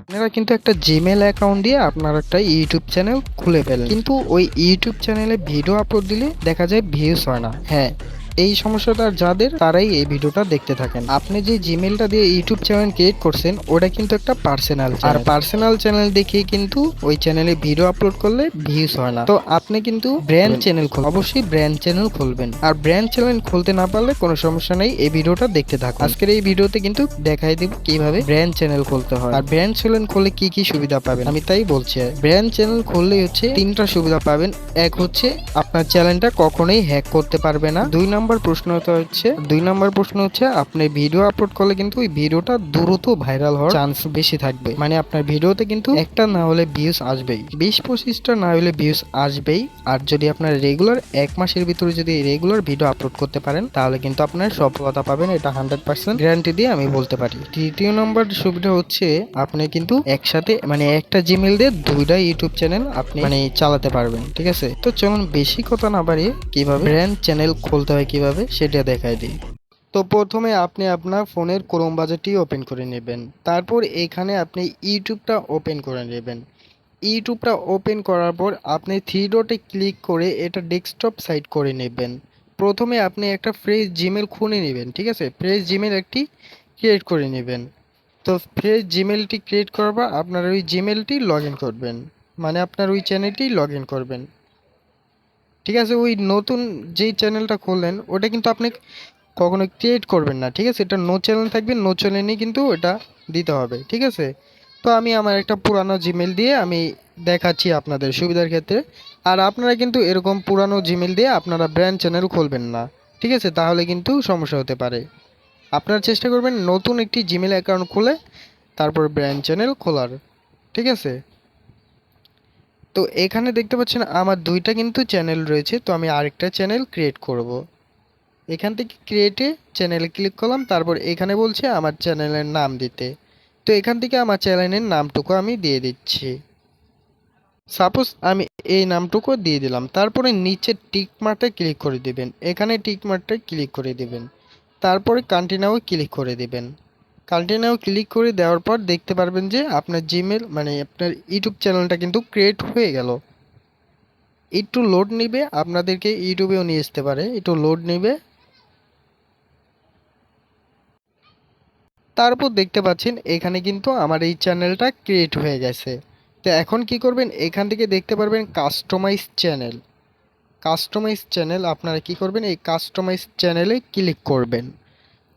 আপনারা কিন্তু একটা জিমেল অ্যাকাউন্ট দিয়ে আপনার একটা ইউটিউব চ্যানেল খুলে ফেলেন, কিন্তু ওই ইউটিউব চ্যানেলে ভিডিও আপলোড দিলে দেখা যায় ভিউজ হয় না। হ্যাঁ, এই সমস্যাটা যাদের তারাই এই ভিডিওটা দেখতে থাকেন। আপনি যে জিমেলটা দিয়ে ইউটিউব চ্যানেল ক্রিয়েট করছেন ওটা কিন্তু একটা পার্সোনাল চ্যানেল, আর পার্সোনাল চ্যানেল দেখিয়ে কিন্তু ওই চ্যানেলে ভিডিও আপলোড করলে ভিউজ হয় না। তো আপনি কিন্তু ব্র্যান্ড চ্যানেল খুলবেন, অবশ্যই ব্র্যান্ড চ্যানেল খুলবেন। আর ব্র্যান্ড চ্যানেল খুলতে না পারলে কোনো সমস্যা নেই, এই ভিডিওটা দেখতে থাকুন। আজকের এই ভিডিওতে কিন্তু দেখাই দেব কিভাবে ব্র্যান্ড চ্যানেল খুলতে হয়, আর ব্র্যান্ড চ্যানেল খুললে কি কি সুবিধা পাবেন আমি তাই বলছি। ব্র্যান্ড চ্যানেল খুললেই হচ্ছে তিনটা সুবিধা পাবেন। এক হচ্ছে আপনার চ্যানেলটা কখনোই হ্যাক করতে পারবে না। দুই নম্বর প্রশ্ন হচ্ছে আপনি ভিডিও আপলোড করলে কিন্তু ওই ভিডিওটা দ্রুত ভাইরাল হওয়ার চান্স বেশি থাকবে। মানে আপনার ভিডিওতে কিন্তু একটা না হলে ভিউজ আসবেই, 20-25টা না হলে ভিউজ আসবেই। আর যদি আপনার রেগুলার 1 মাসের ভিতরে যদি রেগুলার ভিডিও আপলোড করতে পারেন তাহলে কিন্তু আপনার সফলতা পাবেন, এটা 100% গ্যারান্টি দিয়ে আমি বলতে পারি। তৃতীয় নম্বর সুবিধা হচ্ছে আপনি কিন্তু একসাথে মানে একটা জিমেল দিয়ে দুইটা ইউটিউব চ্যানেল আপনি মানে চালাতে পারবেন। ঠিক আছে, তো চলুন বেশি কথা না বাড়িয়ে কিভাবে ব্র্যান্ড চ্যানেল খুলতে হয় কিভাবে সেটা দেখাই দিই। তো প্রথমে আপনি আপনার ফোনের ক্রোম ব্রাউজারটি ওপেন করে নেবেন, তারপর এখানে আপনি ইউটিউবটা ওপেন করে নেবেন। ইউটিউবটা ওপেন করার পর আপনি থ্রি ডটে ক্লিক করে এটা ডেস্কটপ সাইট করে নেবেন। প্রথমে আপনি একটা ফ্রেশ জিমেল খুলে নেবেন, ঠিক আছে, ফ্রেশ জিমেল একটি ক্রিয়েট করে নেবেন। তো ফ্রেশ জিমেলটি ক্রিয়েট করার পর আপনার ওই জিমেলটি লগ ইন করবেন, মানে আপনার ওই চ্যানেলটি লগ ইন করবেন। ঠিক আছে, ওই নতুন যেই চ্যানেলটা খুললেন ওটা কিন্তু আপনি কখনো ক্রিয়েট করবেন না, ঠিক আছে, এটা নো চ্যানেল থাকবে, নো চ্যানেলই কিন্তু এটা দিতে হবে। ঠিক আছে, তো আমি আমার একটা পুরানো জিমেল দিয়ে আমি দেখাচ্ছি আপনাদের সুবিধার ক্ষেত্রে। আর আপনারা কিন্তু এরকম পুরানো জিমেল দিয়ে আপনারা ব্র্যান্ড চ্যানেল খুলবেন না, ঠিক আছে, তাহলে কিন্তু সমস্যা হতে পারে। আপনারা চেষ্টা করবেন নতুন একটি জিমেল অ্যাকাউন্ট খুলে তারপর ব্র্যান্ড চ্যানেল খোলার। ঠিক আছে, তো এখানে দেখতে পাচ্ছেন আমার দুইটা কিন্তু চ্যানেল রয়েছে, তো আমি আরেকটা চ্যানেল ক্রিয়েট করব। এখান থেকে ক্রিয়েটে চ্যানেলে ক্লিক করলাম, তারপর এখানে বলছে আমার চ্যানেলের নাম দিতে। তো এখান থেকে আমার চ্যানেলের নামটুকু আমি দিয়ে দিচ্ছি। সাপোজ আমি এই নামটুকু দিয়ে দিলাম, তারপরে নিচে টিক মার্কটা ক্লিক করে দিবেন, এখানে টিক মার্কটা ক্লিক করে দিবেন, তারপরে কন্টিনিউ ক্লিক করে দিবেন। কন্টিনিউ ক্লিক করে দেওয়ার পর দেখতে পারবেন যে আপনার জিমেল মানে আপনার ইউটিউব চ্যানেলটা কিন্তু ক্রিয়েট হয়ে গেল। একটু লোড নেবে, আপনাদেরকে ইউটিউবেও নিয়ে আসতে পারে, একটু লোড নেবে। তারপর দেখতে পাচ্ছেন এখানে কিন্তু আমার এই চ্যানেলটা ক্রিয়েট হয়ে গেছে। তো এখন কি করবেন, এখান থেকে দেখতে পারবেন কাস্টমাইজ চ্যানেল। কাস্টমাইজ চ্যানেল আপনারা কি করবেন, এই কাস্টমাইজ চ্যানেলে ক্লিক করবেন।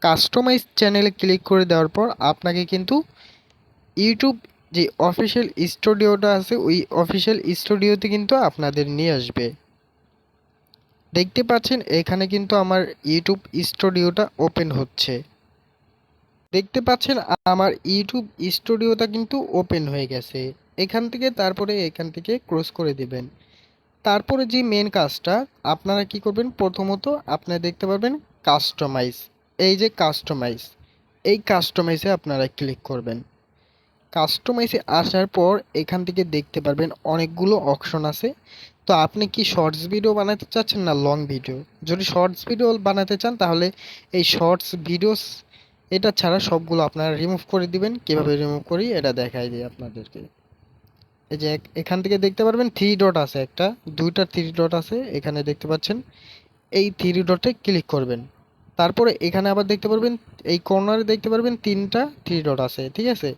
কাস্টমাইজ চ্যানেলে ক্লিক করে দেওয়ার পর আপনাকে কিন্তু ইউটিউব যে অফিসিয়াল স্টুডিওটা আছে ওই অফিসিয়াল স্টুডিওতে কিন্তু আপনাদের নিয়ে আসবে। দেখতে পাচ্ছেন এখানে কিন্তু আমার ইউটিউব স্টুডিওটা ওপেন হচ্ছে। দেখতে পাচ্ছেন আমার ইউটিউব স্টুডিওটা কিন্তু ওপেন হয়ে গেছে। এখান থেকে তারপরে এখান থেকে ক্রস করে দিবেন। তারপরে যে মেন কাজটা আপনারা কি করবেন, প্রথমত আপনারা দেখতে পারবেন কাস্টমাইজ, এই যে কাস্টমাইজ, এই কাস্টমাইজে আপনারা ক্লিক করবেন। কাস্টমাইজে আসার পর এখান থেকে দেখতে পারবেন অনেকগুলো অপশন আছে। তো আপনি কি শর্টস ভিডিও বানাতে চাচ্ছেন না লং ভিডিও? যদি শর্টস ভিডিও বানাতে চান তাহলে এই শর্টস ভিডিওস এটা ছাড়া সবগুলো আপনারা রিমুভ করে দিবেন। কিভাবে রিমুভ করি এটা দেখাই দিই আপনাদেরকে। এই যে এখান থেকে দেখতে পারবেন থ্রি ডট আছে, একটা দুইটা থ্রি ডট আছে এখানে দেখতে পাচ্ছেন, এই থ্রি ডটে ক্লিক করবেন। তারপরে এখানে আবার দেখতে পারবেন এই কর্নারে দেখতে পারবেন তিনটা থ্রি ডট আছে, ঠিক আছে।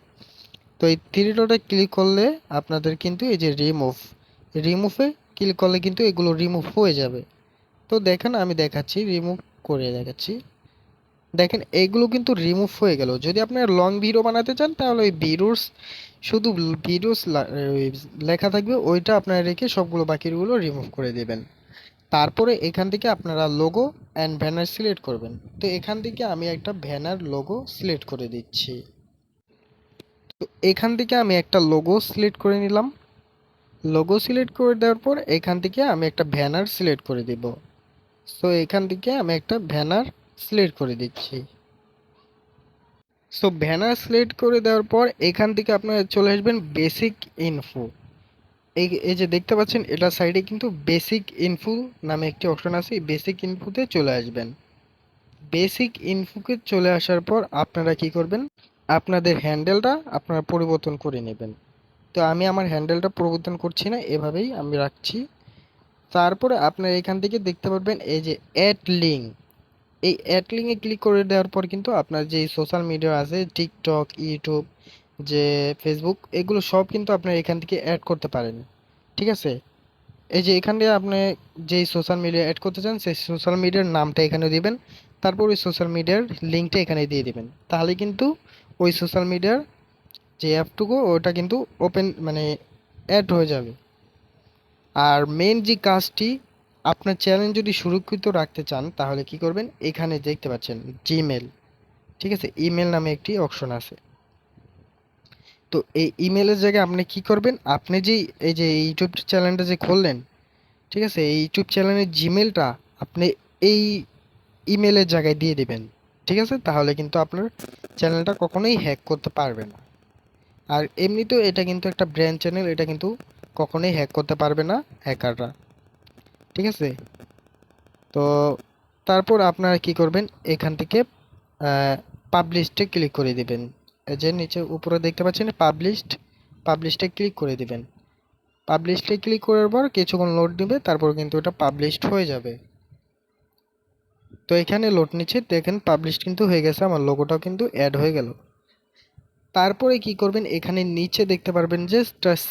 তো এই থ্রি ডটে ক্লিক করলে আপনাদের কিন্তু এই যে রিমুভে ক্লিক করলে কিন্তু এগুলো রিমুভ হয়ে যাবে। তো দেখেন আমি দেখাচ্ছি, রিমুভ করে দেখাচ্ছি। দেখেন এগুলো কিন্তু রিমুভ হয়ে গেল। যদি আপনার লং ভিডিও বানাতে চান তাহলে ওই ভিডিওস শুধু ভিডিওস লেখা থাকবে ওইটা আপনারা রেখে সবগুলো বাকিগুলো রিমুভ করে দেবেন। তারপরে এখান থেকে আপনারা লোগো অ্যান্ড ব্যানার সিলেক্ট করবেন। তো এখান থেকে আমি একটা ব্যানার লোগো সিলেক্ট করে দিচ্ছি। তো এখান থেকে আমি একটা লোগো সিলেক্ট করে নিলাম। লোগো সিলেক্ট করে দেওয়ার পর এখান থেকে আমি একটা ব্যানার সিলেক্ট করে দিব। সো এখান থেকে আমি একটা ব্যানার সিলেক্ট করে দিচ্ছি। সো ব্যানার সিলেক্ট করে দেওয়ার পর এখান থেকে আপনারা চলে আসবেন বেসিক ইনফো। এই এই যে দেখতে পাচ্ছেন এটা সাইডে কিন্তু বেসিক ইনফো নামে একটি অপশন আছে, এই বেসিক ইনফোতে চলে আসবেন। বেসিক ইনফোকে চলে আসার পর আপনারা কি করবেন, আপনাদের হ্যান্ডেলটা আপনারা পরিবর্তন করে নেবেন। তো আমি আমার হ্যান্ডেলটা পরিবর্তন করছি না, এভাবেই আমি রাখছি। তারপরে আপনারা এখান থেকে দেখতে পারবেন এই যে অ্যাড লিঙ্ক, এই অ্যাড লিঙ্কে ক্লিক করে দেওয়ার পর কিন্তু আপনার যে সোশ্যাল মিডিয়া আছে টিকটক, ইউটিউব, যে ফেসবুক, এগুলো সব কিন্তু আপনার এখান থেকে অ্যাড করতে পারেন। ঠিক আছে, এই যে এখান থেকে আপনি যেই সোশ্যাল মিডিয়া অ্যাড করতে চান সেই সোশ্যাল মিডিয়ার নামটা এখানে দিবেন, তারপর ওই সোশ্যাল মিডিয়ার লিঙ্কটা এখানে দিয়ে দিবেন, তাহলে কিন্তু ওই সোশ্যাল মিডিয়ার যে অ্যাপটুকু ওটা কিন্তু ওপেন মানে অ্যাড হয়ে যাবে। আর মেন যে কাজটি, আপনার চ্যানেল যদি সুরক্ষিত রাখতে চান তাহলে কি করবেন, এখানে দেখতে পাচ্ছেন জিমেল, ঠিক আছে, ইমেল নামে একটি অপশন আছে। তো এই ইমেলের জায়গায় আপনি কি করবেন, আপনি যে এই যে ইউটিউব চ্যানেলটা যে খুললেন, ঠিক আছে, এই ইউটিউব চ্যানেলের জিমেলটা আপনি এই ইমেলের জায়গায় দিয়ে দিবেন। ঠিক আছে, তাহলে কিন্তু আপনার চ্যানেলটা কখনোই হ্যাক করতে পারবে না। আর এমনিতেও এটা কিন্তু একটা ব্র্যান্ড চ্যানেল, এটা কিন্তু কখনোই হ্যাক করতে পারবে না হ্যাকাররা। ঠিক আছে, তো তারপর আপনারা কি করবেন, এখান থেকে পাবলিশডে ক্লিক করে দিবেন। এই যে নিচে উপরে দেখতে পাচ্ছেন পাবলিশডে ক্লিক করে দিবেন। পাবলিশডে ক্লিক করার পর কিছুক্ষণ লোড নেবে, তারপর কিন্তু এটা পাবলিশড হয়ে যাবে। তো এখানে লোড নিচ্ছে, দেখেন পাবলিশ কিন্তু হয়ে গেছে, আমার লোগোটাও কিন্তু অ্যাড হয়ে গেল। তারপরে কি করবেন, এখানে নিচে দেখতে পারবেন যে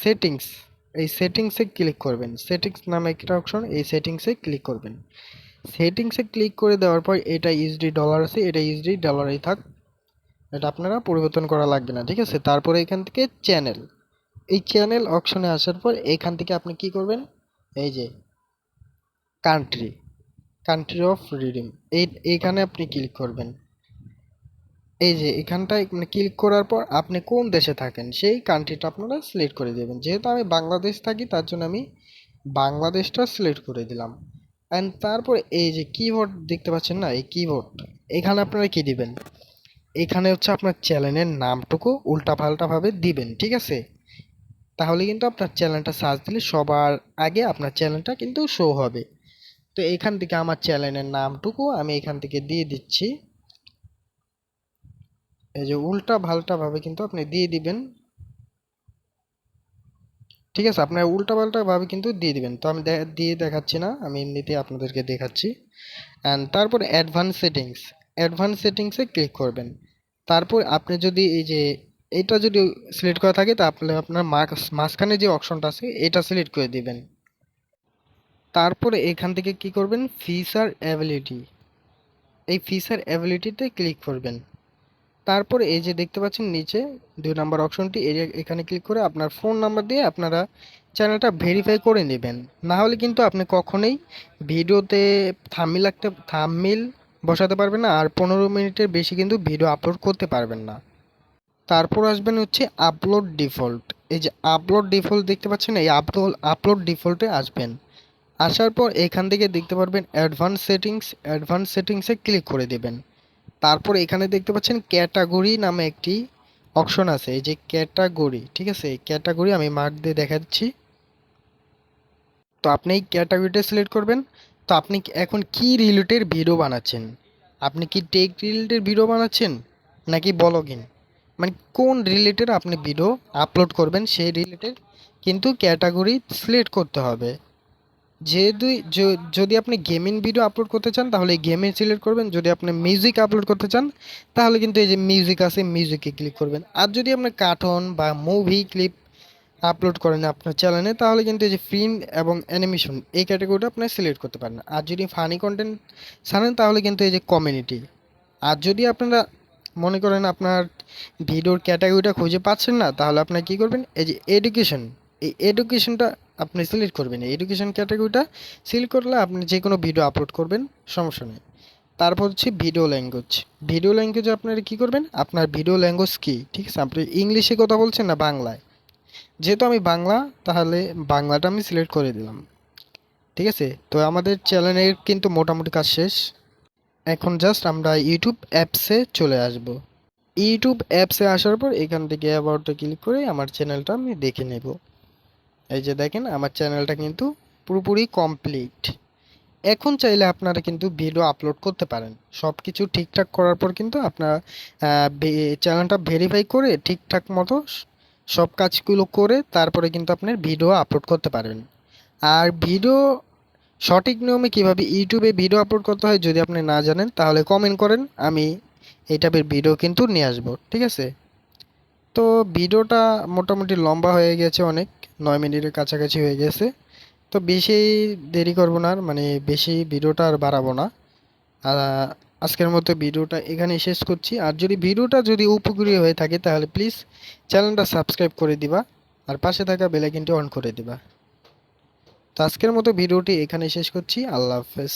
সেটিংস, এই সেটিংসে ক্লিক করবেন। সেটিংস নামে একটা অপশন, এই সেটিংসে ক্লিক করবেন। সেটিংসে ক্লিক করে দেওয়ার পর এটা ইউএসডি ডলার আছে, এটা ইউএসডি ডলারেই থাক, এটা আপনারা পরিবর্তন করা লাগবে না। ঠিক আছে, তারপরে এখান থেকে চ্যানেল, এই চ্যানেল অপশনে আসার পর এখান থেকে আপনি কি করবেন, এই যে কান্ট্রি, কান্ট্রি অফ রিডিম, এইখানে আপনি ক্লিক করবেন। এই যে এখানটায় মানে ক্লিক করার পর আপনি কোন দেশে থাকেন সেই কান্ট্রিটা আপনারা সিলেক্ট করে দেবেন। যেহেতু আমি বাংলাদেশ থাকি তার জন্য আমি বাংলাদেশটা সিলেক্ট করে দিলাম। অ্যান্ড তারপরে এই যে কিবোর্ড দেখতে পাচ্ছেন না, এই কিবোর্ড, এখানে আপনারা কি দিবেন, এখানে হচ্ছে আপনার চ্যানেলের নামটুকু উল্টাপাল্টাভাবে দিবেন। ঠিক আছে, তাহলে কিন্তু আপনার চ্যানেলটা সার্চ দিলে সবার আগে আপনার চ্যানেলটা কিন্তু শো হবে। তো এখান থেকে আমার চ্যানেলের নামটুকু আমি এখান থেকে দিয়ে দিচ্ছি। এই যে উল্টা পাল্টা ভাবে কিন্তু আপনি দিয়ে দিবেন। ঠিক আছে, আপনার উল্টা পাল্টা ভাবে কিন্তু দিয়ে দিবেন। তো আমি দিয়ে দেখাচ্ছি না, আমি এমনিতেই আপনাদেরকে দেখাচ্ছি। অ্যান্ড তারপর অ্যাডভান্স সেটিংসে ক্লিক করবেন। তারপর আপনি যদি এই যে এটা যদি সিলেক্ট করা থাকে তাহলে আপনার মাঝখানে যে অপশনটা আছে এটা সিলেক্ট করে দিবেন। তারপরে এখান থেকে কি করবেন, ফিচার অ্যাবিলিটি, এই ফিচার অ্যাবিলিটিতে ক্লিক করবেন। তারপরে এই যে দেখতে পাচ্ছেন নিচে 2 নম্বর অপশনটি, এখানে ক্লিক করে আপনার ফোন নাম্বার দিয়ে আপনারা চ্যানেলটা ভেরিফাই করে নেবেন। না হলে কিন্তু আপনি কখনোই ভিডিওতে থাম্বনেইল বসাতে পারবেন না, আর 15 মিনিটের বেশি কিন্তু ভিডিও আপলোড করতে পারবেন না। তারপর আসবেন হচ্ছে আপলোড ডিফল্ট, এই যে আপলোড ডিফল্ট দেখতে পাচ্ছেন, এই আপলোড ডিফল্টে আসবেন। আসার পর এখান থেকে দেখতে পারবেন অ্যাডভান্স সেটিংসে ক্লিক করে দেবেন। তারপর এখানে দেখতে পাচ্ছেন ক্যাটাগরি নামে একটি অপশন আছে, এই যে ক্যাটাগরি, ঠিক আছে, এই ক্যাটাগরি আমি মার্ক দিয়ে দেখাচ্ছি। তো আপনি এই ক্যাটাগরিটা সিলেক্ট করবেন। তো আপনি এখন কি রিলেটেড ভিডিও বানাচ্ছেন, আপনি কি টেক রিলেটেড ভিডিও বানাচ্ছেন নাকি ব্লগিং, মানে কোন রিলেটেড আপনি ভিডিও আপলোড করবেন সেই রিলেটেড কিন্তু ক্যাটাগরি সিলেক্ট করতে হবে। যেহেতু যদি আপনি গেমিং ভিডিও আপলোড করতে চান তাহলে গেমে সিলেক্ট করবেন, যদি আপনি মিউজিক আপলোড করতে চান তাহলে কিন্তু এই যে মিউজিক আছে মিউজিকে ক্লিক করবেন। আর যদি আপনি কার্টুন বা মুভি ক্লিপ আপলোড করেন আপনার চ্যানেলে তাহলে কিন্তু এই যে ফিল্ম এবং অ্যানিমেশন এই ক্যাটাগরিটা আপনি সিলেক্ট করতে পারেন। আর যদি ফানি কন্টেন্ট ছাড়েন তাহলে কিন্তু এই যে কমিউনিটি। আর যদি আপনারা মনে করেন আপনার ভিডিওর ক্যাটাগরিটা খুঁজে পাচ্ছেন না তাহলে আপনার কি করবেন, এই যে এডুকেশন, এই এডুকেশনটা আপনি সিলেক্ট করবেন। এডুকেশন ক্যাটাগরিটা সিলেক্ট করলে আপনি যে কোনো ভিডিও আপলোড করবেন, সমস্যা নেই। তারপর হচ্ছে ভিডিও ল্যাঙ্গুয়েজে আপনারা কী করবেন, আপনার ভিডিও ল্যাঙ্গুয়েজ কী, ঠিক আছে, আপনি ইংলিশে কথা বলছেন না বাংলায়, যেহেতু আমি বাংলা তাহলে বাংলাটা আমি সিলেক্ট করে দিলাম। ঠিক আছে, তো আমাদের চ্যানেলের কিন্তু মোটামুটি কাজ শেষ। এখন জাস্ট আমরা ইউটিউব অ্যাপসে চলে আসব। ইউটিউব অ্যাপসে আসার পর এখান থেকে অ্যাবাউটে ক্লিক করে আমার চ্যানেলটা আমি দেখে নেব। এই যে দেখেন আমার চ্যানেলটা কিন্তু পুরোপুরি কমপ্লিট। এখন চাইলে আপনারা কিন্তু ভিডিও আপলোড করতে পারেন। সব কিছু ঠিকঠাক করার পর কিন্তু আপনারা চ্যানেলটা ভেরিফাই করে ঠিকঠাক মতো সব কাজগুলো করে তারপরে কিন্তু আপনার ভিডিও আপলোড করতে পারবেন। আর ভিডিও সঠিক নিয়মে কিভাবে ইউটিউবে ভিডিও আপলোড করতে হয় যদি আপনি না জানেন তাহলে কমেন্ট করেন, আমি এই টাইপের ভিডিও কিন্তু নিয়ে আসবো, ঠিক আছে? তো ভিডিওটা মোটামুটি লম্বা হয়ে গেছে, অনেক 9 মিনিটের কাছাকাছি হয়ে গেছে। তো বেশি দেরি করব না আর, মানে বেশি ভিডিওটা আর বাড়াবো না। আর আজকের মতো ভিডিওটা এখানেই শেষ করছি। আর যদি ভিডিওটা যদি উপকারী হয়ে থাকে তাহলে প্লিজ চ্যানেলটা সাবস্ক্রাইব করে দিবা আর পাশে থাকা বেল আইকনটি অন করে দিবা। তো আজকের মতো ভিডিওটি এখানেই শেষ করছি। আল্লাহ হাফেজ।